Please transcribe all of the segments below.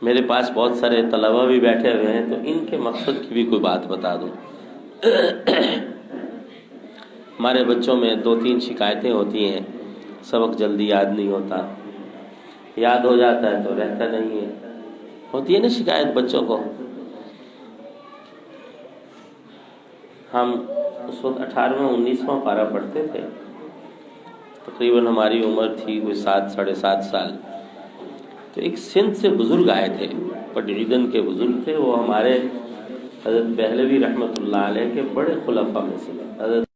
میرے پاس بہت سارے طلبہ بھی بیٹھے ہوئے ہیں، تو ان کے مقصد کی بھی کوئی بات بتا دوں۔ ہمارے بچوں میں 2-3 شکایتیں ہوتی ہیں، سبق جلدی یاد نہیں ہوتا، یاد ہو جاتا ہے تو رہتا نہیں ہے، ہوتی ہے نا شکایت بچوں کو۔ ہم اس وقت 18واں 19واں پارہ پڑھتے تھے، تقریباً ہماری عمر تھی کوئی 7-7.5 سال۔ تو ایک سندھ سے بزرگ آئے تھے، پٹیدن کے بزرگ تھے وہ، ہمارے حضرت بہلوی رحمۃ اللہ علیہ کے بڑے خلفاء میں سے، حضرت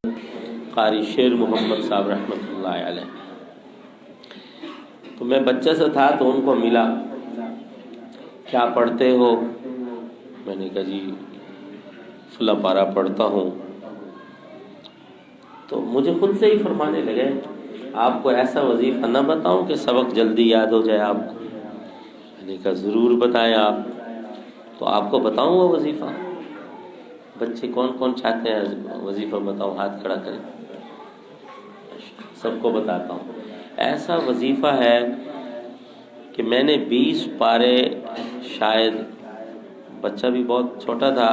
قاری شیر محمد صاحب رحمۃ اللہ علیہ۔ تو میں بچہ سے تھا تو ان کو ملا، کیا پڑھتے ہو؟ میں نے کہا جی فلاں پارہ پڑھتا ہوں۔ تو مجھے خود سے ہی فرمانے لگے، آپ کو ایسا وظیفہ نہ بتاؤں کہ سبق جلدی یاد ہو جائے آپ کو؟ میں نے کہا ضرور بتائیں آپ۔ تو آپ کو بتاؤں وہ وظیفہ؟ بچے کون کون چاہتے ہیں وظیفہ بتاؤں؟ ہاتھ کھڑا کریں، سب کو بتاتا ہوں۔ ایسا وظیفہ ہے کہ میں نے 20 پارے، شاید بچہ بھی بہت چھوٹا تھا،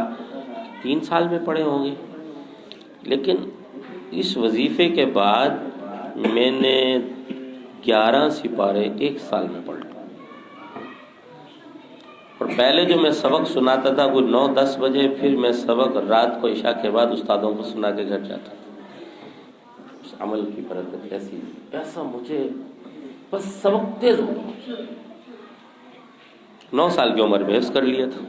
3 سال میں پڑھے ہوں گے، لیکن اس وظیفے کے بعد میں نے 11 سپارے 1 سال میں پڑھ لیے۔ اور پہلے جو میں سبق سناتا تھا وہ 9-10 بجے، پھر میں سبق رات کو عشاء کے بعد استادوں کو سنا کے گھر جاتا تھا۔ اس عمل کی برکت کیسی، ایسا مجھے بس سبق تیز ہو گیا، 9 سال کی عمر میں حفظ کر لیا تھا۔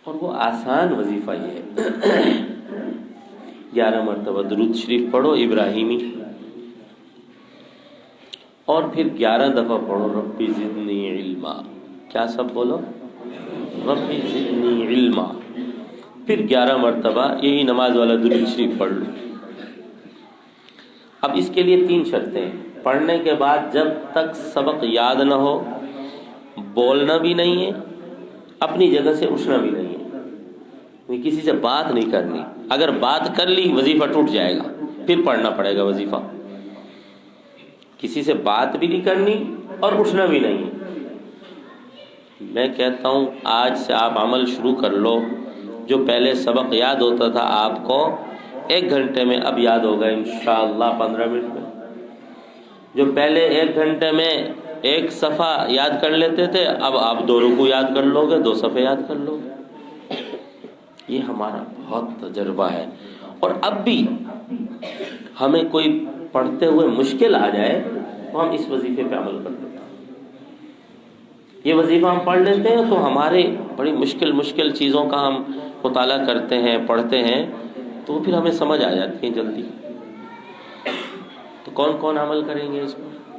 اور وہ آسان وظیفہ یہ ہے، 11 مرتبہ درود شریف پڑھو ابراہیمی، اور پھر 11 دفعہ پڑھو ربی زدنی علما۔ کیا سب بولو؟ ربی زدنی علما۔ پھر 11 مرتبہ یہی نماز والا درود شریف پڑھ لو۔ اب اس کے لیے 3 شرطیں ہیں۔ پڑھنے کے بعد جب تک سبق یاد نہ ہو، بولنا بھی نہیں ہے، اپنی جگہ سے اٹھنا بھی نہیں ہے، کسی سے بات نہیں کرنی۔ اگر بات کر لی وظیفہ ٹوٹ جائے گا، پھر پڑھنا پڑے گا وظیفہ۔ کسی سے بات بھی نہیں کرنی اور اٹھنا بھی نہیں۔ میں کہتا ہوں آج سے آپ عمل شروع کر لو، جو پہلے سبق یاد ہوتا تھا آپ کو 1 گھنٹے میں، اب یاد ہوگا انشاءاللہ 15 منٹ میں۔ جو پہلے 1 گھنٹے میں 1 صفحہ یاد کر لیتے تھے، اب آپ 2 رکوع یاد کر لو گے، 2 صفحے یاد کر لو گے۔ یہ ہمارا بہت تجربہ ہے۔ اور اب بھی ہمیں کوئی پڑھتے ہوئے مشکل آ جائے تو ہم اس وظیفے پہ عمل کر لیتے ہیں۔ یہ وظیفہ ہم پڑھ لیتے ہیں تو ہمارے بڑی مشکل چیزوں کا ہم مطالعہ کرتے ہیں، پڑھتے ہیں، تو پھر ہمیں سمجھ آ جاتی ہے جلدی۔ تو کون کون عمل کریں گے اس پر؟